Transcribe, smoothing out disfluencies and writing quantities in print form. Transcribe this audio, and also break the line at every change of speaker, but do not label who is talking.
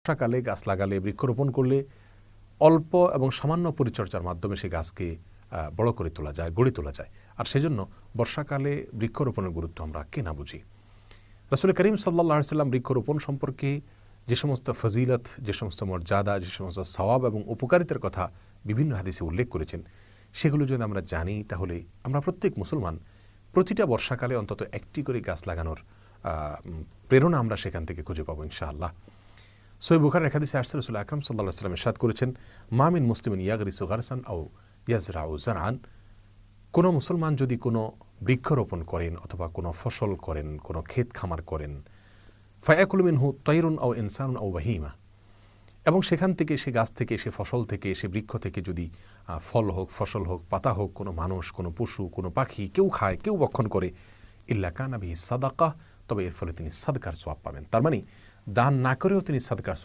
বর্ষাকালে গাছ লাগালে, বৃক্ষরোপণ করলে অল্প এবং সামান্য পরিচর্যার মাধ্যমে সেই গাছকে বড় করে তোলা যায়, গড়ে তোলা যায়। আর সেজন্য বর্ষাকালে বৃক্ষরোপণের গুরুত্ব আমরা কে না বুঝি। রাসূল করিম সাল্লাল্লাহু আলাইহি সাল্লাম বৃক্ষরোপণ সম্পর্কে যে সমস্ত ফজিলত, যে সমস্ত মর্যাদা, যে সমস্ত সওয়াব এবং উপকারিতার কথা বিভিন্ন হাদিসে উল্লেখ করেছেন, সেগুলো যদি আমরা জানি তাহলে আমরা প্রত্যেক মুসলমান প্রতিটা বর্ষাকালে অন্তত একটি করে গাছ লাগানোর প্রেরণা আমরা সেখান থেকে খুঁজে পাবো ইনশাআল্লাহ। সহিহ বুখারীর হাদিসে আসছে রাসূল আকরাম সাল্লাল্লাহু আলাইহি ওয়াসাল্লাম ইরশাদ করেছেন, মা মিন মুসলিমিন ইয়াগরিসু গারসান আও ইয়াজরাউ জারআন, কোনো মুসলমান যদি কোনো বৃক্ষরোপণ করেন অথবা কোনো ফসল করেন, কোনো ক্ষেত খামার করেন, ফায়াকুলু মিনহু তায়রুন আও ইনসানুন আও বাহিমা, এবং সেখান থেকে, সে গাছ থেকে, সে ফসল থেকে, সে বৃক্ষ থেকে যদি ফল হোক, ফসল হোক, পাতা হোক, কোনো মানুষ, কোনো পশু, কোনো পাখি কেউ খায়, কেউ ভক্ষণ করে, ইল্লা কানা বিহি সাদাকাহ, তবে এর ফলে তিনি সাদকার সওয়াব পাবেন। তার মানে দান না করেও তিনি সাদকার